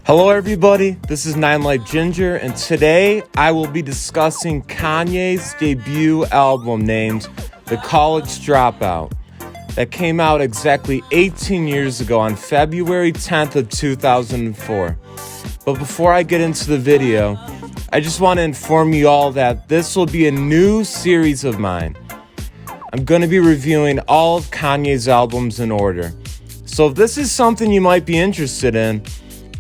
Hello everybody, this is 9 Life Ginger, and today I will be discussing Kanye's debut album named The College Dropout that came out exactly 18 years ago on February 10th of 2004. But before I get into the video, I just want to inform you all that this will be a new series of mine. I'm going to be reviewing all of Kanye's albums in order. So if this is something you might be interested in,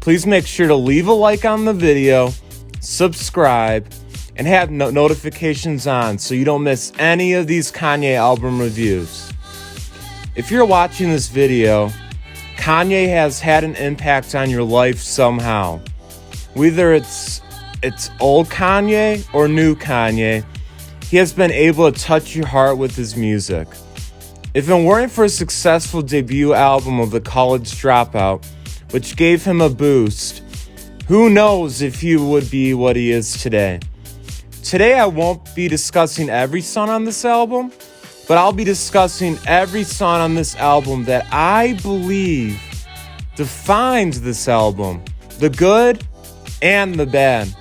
please make sure to leave a like on the video, subscribe, and have notifications on so you don't miss any of these Kanye album reviews. If you're watching this video, Kanye has had an impact on your life somehow. Whether it's old Kanye or new Kanye, he has been able to touch your heart with his music. If it weren't for a successful debut album of The College Dropout, which gave him a boost, who knows if he would be what he is today. Today I won't be discussing every song on this album, but I'll be discussing every song on this album that I believe defines this album, the good and the bad.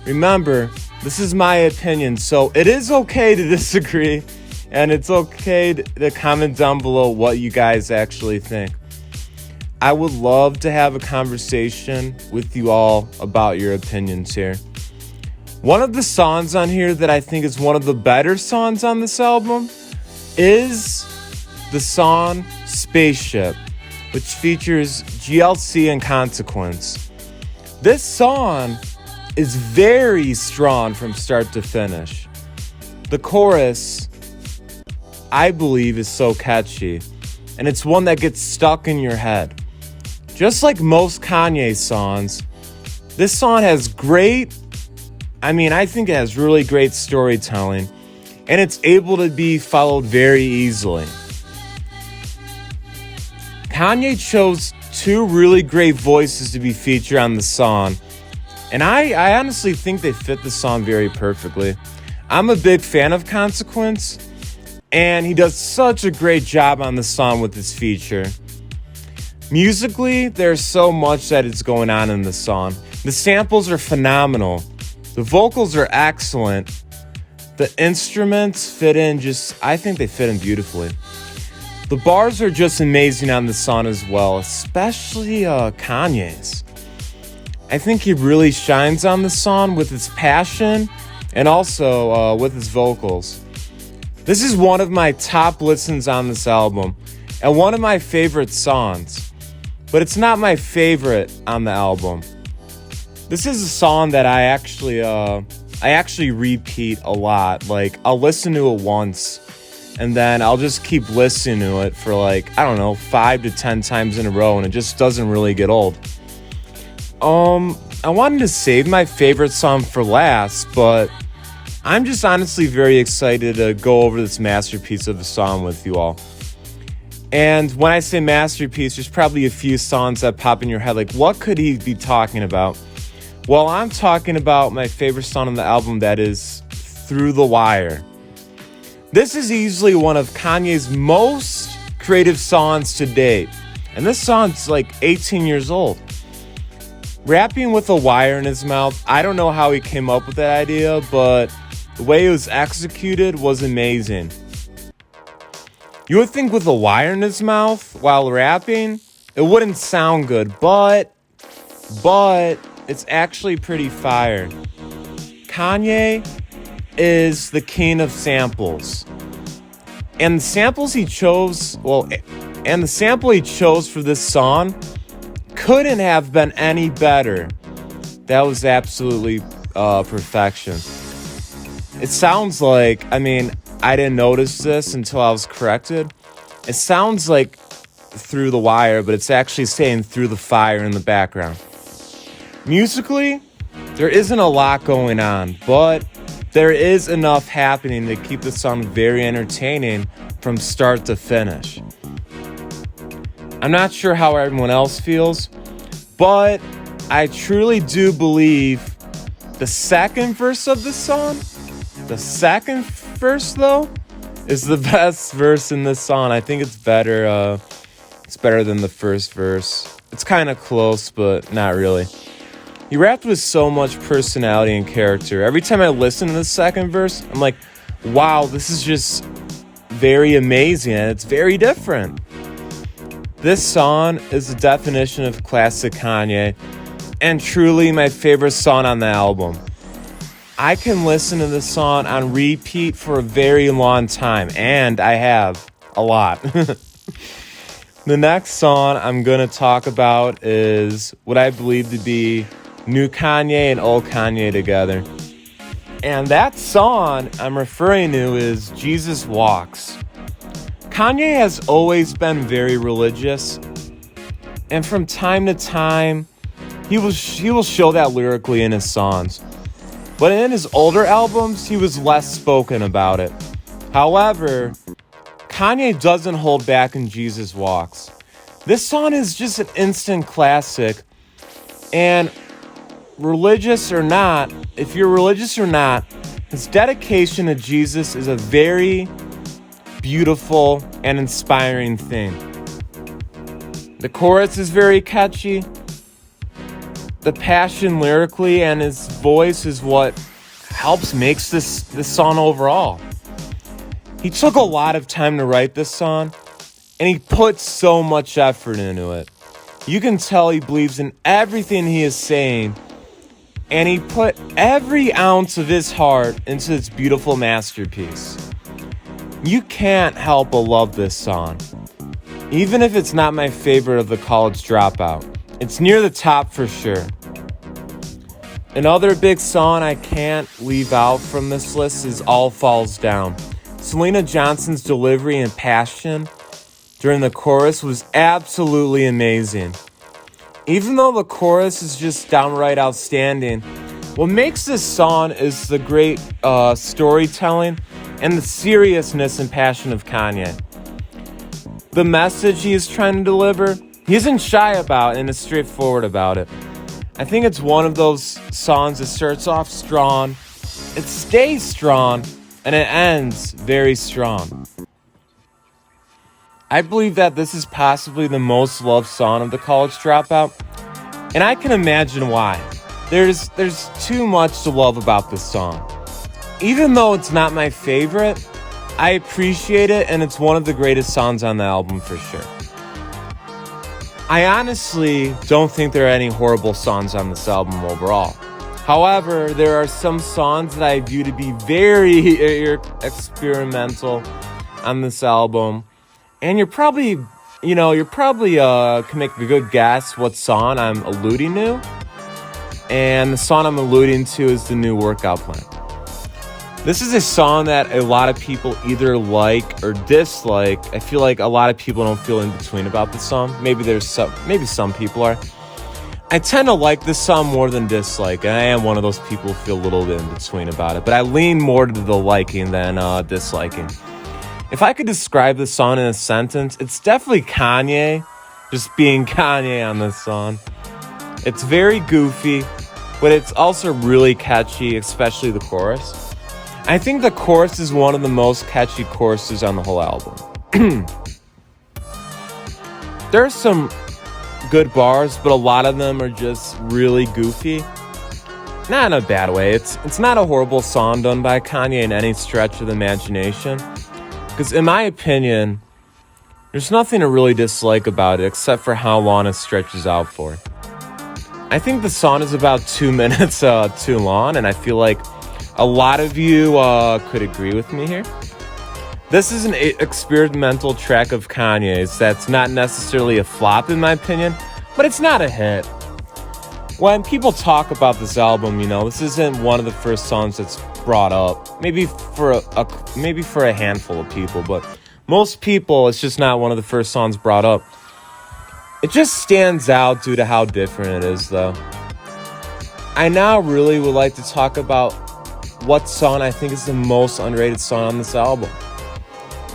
Remember, this is my opinion, so it is okay to disagree, and it's okay to comment down below what you guys actually think. I would love to have a conversation with you all about your opinions here. One of the songs on here that I think is one of the better songs on this album is the song Spaceship, which features GLC and Consequence. This song is very strong from start to finish. The chorus, I believe, is so catchy, and it's one that gets stuck in your head. Just like most Kanye songs, this song has I think it has really great storytelling, and it's able to be followed very easily. Kanye chose two really great voices to be featured on the song, and I honestly think they fit the song very perfectly. I'm a big fan of Consequence, and he does such a great job on the song with this feature. Musically, there's so much that is going on in this song. The samples are phenomenal. The vocals are excellent. The instruments I think they fit in beautifully. The bars are just amazing on the song as well, especially Kanye's. I think he really shines on the song with his passion and also with his vocals. This is one of my top listens on this album and one of my favorite songs. But it's not my favorite on the album. This is a song that I actually repeat a lot. Like, I'll listen to it once, and then I'll just keep listening to it for 5 to 10 times in a row, and it just doesn't really get old. I wanted to save my favorite song for last, but I'm just honestly very excited to go over this masterpiece of a song with you all. And when I say masterpiece, there's probably a few songs that pop in your head, like, what could he be talking about? Well, I'm talking about my favorite song on the album, that is Through the Wire. This is easily one of Kanye's most creative songs to date. And this song's 18 years old. Rapping with a wire in his mouth, I don't know how he came up with that idea, but the way it was executed was amazing. You would think with a wire in his mouth while rapping, it wouldn't sound good, but it's actually pretty fire. Kanye is the king of samples. And the sample he chose for this song couldn't have been any better. That was absolutely perfection. It sounds like, I didn't notice this until I was corrected. It sounds like Through the Wire, but it's actually saying Through the Fire in the background. Musically, there isn't a lot going on, but there is enough happening to keep the song very entertaining from start to finish. I'm not sure how everyone else feels, but I truly do believe the second verse of the song, though, is the best verse in this song. I think it's better than the first verse. It's kind of close, but not really. He rapped with so much personality and character. Every time I listen to the second verse, I'm like, wow, this is just very amazing, and it's very different. This song is the definition of classic Kanye, and truly my favorite song on the album. I can listen to this song on repeat for a very long time, and I have a lot. The next song I'm going to talk about is what I believe to be new Kanye and old Kanye together. And that song I'm referring to is Jesus Walks. Kanye has always been very religious, and from time to time, he will show that lyrically in his songs. But in his older albums, he was less spoken about it. However, Kanye doesn't hold back in Jesus Walks. This song is just an instant classic, and religious or not, if you're religious or not, his dedication to Jesus is a very beautiful and inspiring thing. The chorus is very catchy. The passion lyrically and his voice is what makes this song overall. He took a lot of time to write this song, and he put so much effort into it. You can tell he believes in everything he is saying, and he put every ounce of his heart into this beautiful masterpiece. You can't help but love this song. Even if it's not my favorite of the College Dropout, it's near the top for sure. Another big song I can't leave out from this list is All Falls Down. Selena Johnson's delivery and passion during the chorus was absolutely amazing. Even though the chorus is just downright outstanding, what makes this song is the great storytelling and the seriousness and passion of Kanye. The message he is trying to deliver, he isn't shy about and is straightforward about it. I think it's one of those songs that starts off strong, it stays strong, and it ends very strong. I believe that this is possibly the most loved song of the College Dropout, and I can imagine why. There's too much to love about this song. Even though it's not my favorite, I appreciate it, and it's one of the greatest songs on the album for sure. I honestly don't think there are any horrible songs on this album overall. However, there are some songs that I view to be very experimental on this album. And you're probably can make a good guess what song I'm alluding to. And the song I'm alluding to is the new Workout Plan. This is a song that a lot of people either like or dislike. I feel like a lot of people don't feel in between about the song. Maybe some people are. I tend to like this song more than dislike, and I am one of those people who feel a little bit in between about it. But I lean more to the liking than disliking. If I could describe this song in a sentence, it's definitely Kanye, just being Kanye on this song. It's very goofy, but it's also really catchy, especially the chorus. I think the chorus is one of the most catchy choruses on the whole album. There's some good bars, but a lot of them are just really goofy. Not in a bad way. It's not a horrible song done by Kanye in any stretch of the imagination. Because in my opinion, there's nothing to really dislike about it except for how long it stretches out for. I think the song is about 2 minutes too long, and I feel like a lot of you could agree with me here. This is an experimental track of Kanye's that's not necessarily a flop in my opinion, but it's not a hit. When people talk about this album, this isn't one of the first songs that's brought up. Maybe for a handful of people, but most people, it's just not one of the first songs brought up. It just stands out due to how different it is, though. I now really would like to talk about what song I think is the most underrated song on this album.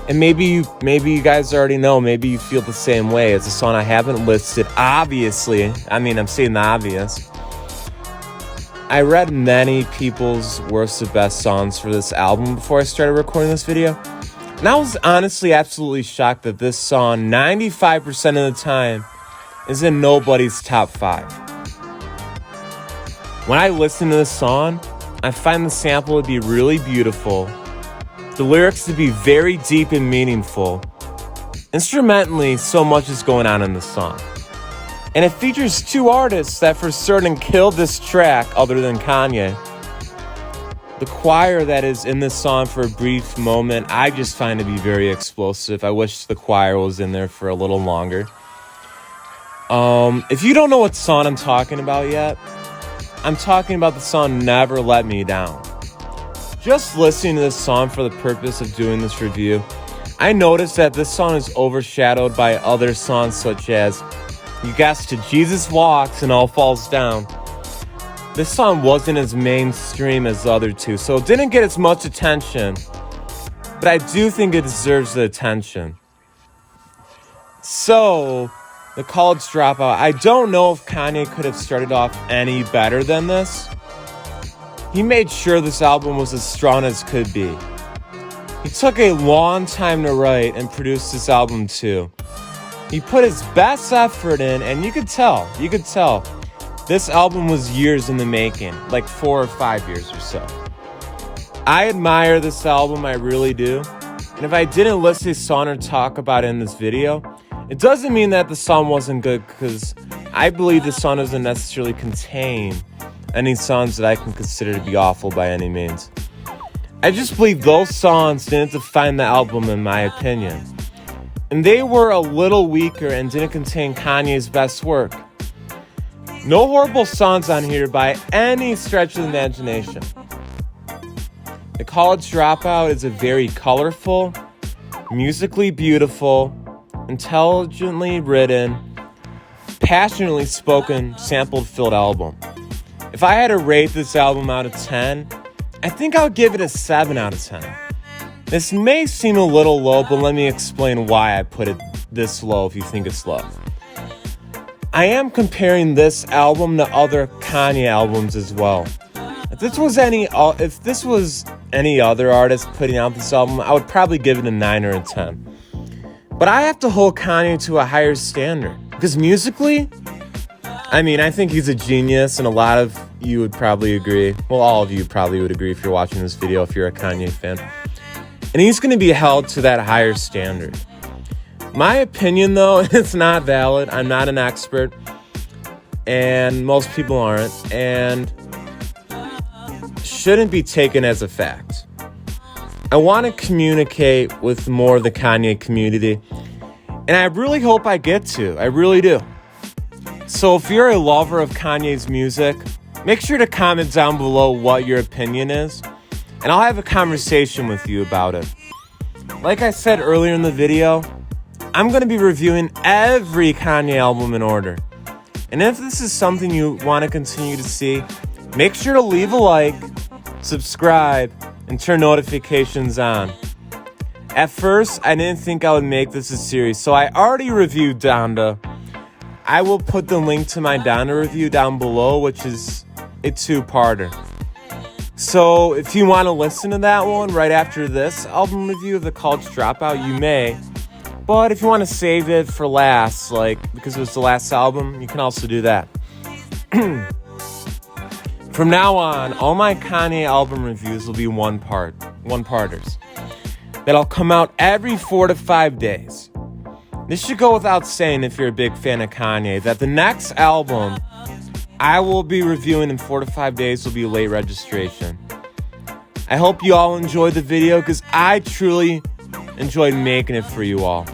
And maybe you guys already know, maybe you feel the same way. It's a song I haven't listed, obviously. I'm saying the obvious. I read many people's worst of best songs for this album before I started recording this video. And I was honestly absolutely shocked that this song, 95% of the time, is in nobody's top 5. When I listen to this song, I find the sample to be really beautiful, the lyrics to be very deep and meaningful. Instrumentally, so much is going on in the song. And it features 2 artists that for certain killed this track other than Kanye. The choir that is in this song for a brief moment, I just find to be very explosive. I wish the choir was in there for a little longer. If you don't know what song I'm talking about yet, I'm talking about the song Never Let Me Down. Just listening to this song for the purpose of doing this review, I noticed that this song is overshadowed by other songs such as, you guessed it, Jesus Walks and All Falls Down. This song wasn't as mainstream as the other 2, so it didn't get as much attention, but I do think it deserves the attention. So, The College Dropout, I don't know if Kanye could have started off any better than this. He made sure this album was as strong as could be. He took a long time to write and produce this album too. He put his best effort in, and you could tell, this album was years in the making, like 4 or 5 years or so. I admire this album, I really do. And if I didn't list this song or talk about it in this video, it doesn't mean that the song wasn't good, because I believe the song doesn't necessarily contain any songs that I can consider to be awful by any means. I just believe those songs didn't define the album in my opinion. And they were a little weaker and didn't contain Kanye's best work. No horrible songs on here by any stretch of the imagination. The College Dropout is a very colorful, musically beautiful, intelligently written, passionately spoken, sample-filled album. If I had to rate this album out of 10, I think I'll give it a 7 out of 10. This may seem a little low, but let me explain why I put it this low if you think it's low. I am comparing this album to other Kanye albums as well. If this was any other artist putting out this album, I would probably give it a 9 or a 10. But I have to hold Kanye to a higher standard. Because musically, I think he's a genius, and a lot of you would probably agree. Well, all of you probably would agree if you're watching this video, if you're a Kanye fan. And he's going to be held to that higher standard. My opinion, though, is not valid. I'm not an expert, and most people aren't, and shouldn't be taken as a fact. I want to communicate with more of the Kanye community, and I really hope I get to. I really do. So if you're a lover of Kanye's music, make sure to comment down below what your opinion is, and I'll have a conversation with you about it. Like I said earlier in the video, I'm going to be reviewing every Kanye album in order. And if this is something you want to continue to see, make sure to leave a like, subscribe, and turn notifications on. At first, I didn't think I would make this a series, so I already reviewed Donda. I will put the link to my Donda review down below, which is a 2-parter. So if you want to listen to that one right after this album review of The College Dropout, you may. But if you want to save it for last, because it was the last album, you can also do that. From now on, all my Kanye album reviews will be one-parters. That'll come out every 4 to 5 days. This should go without saying if you're a big fan of Kanye, that the next album I will be reviewing in 4 to 5 days will be late registration. I hope you all enjoyed the video, because I truly enjoyed making it for you all.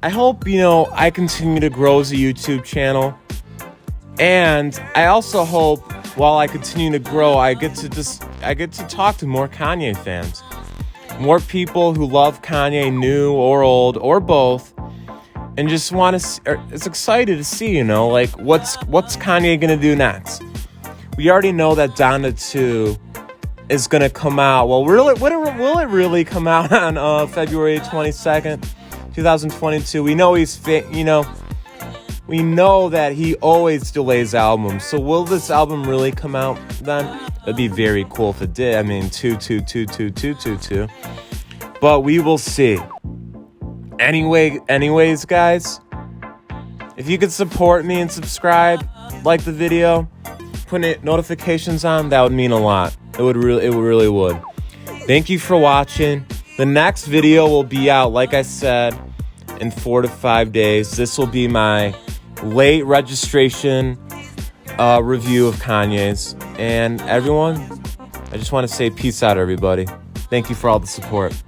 I hope, I continue to grow as a YouTube channel. And I also hope, while I continue to grow, I get to talk to more Kanye fans. More people who love Kanye, new or old, or both. And just it's excited to see, what's Kanye gonna do next? We already know that Donda 2 is gonna come out. Well, will it really come out on February 22nd, 2022? We know we know that he always delays albums. So will this album really come out then? That'd be very cool if it did. 2. But we will see. Anyways, guys, If you could support me and subscribe, like the video, put notifications on, that would mean a lot. It really would. Thank you for watching. The next video will be out, like I said, in 4 to 5 days. This will be my late registration review of Kanye's. And everyone, I just want to say peace out, everybody. Thank you for all the support.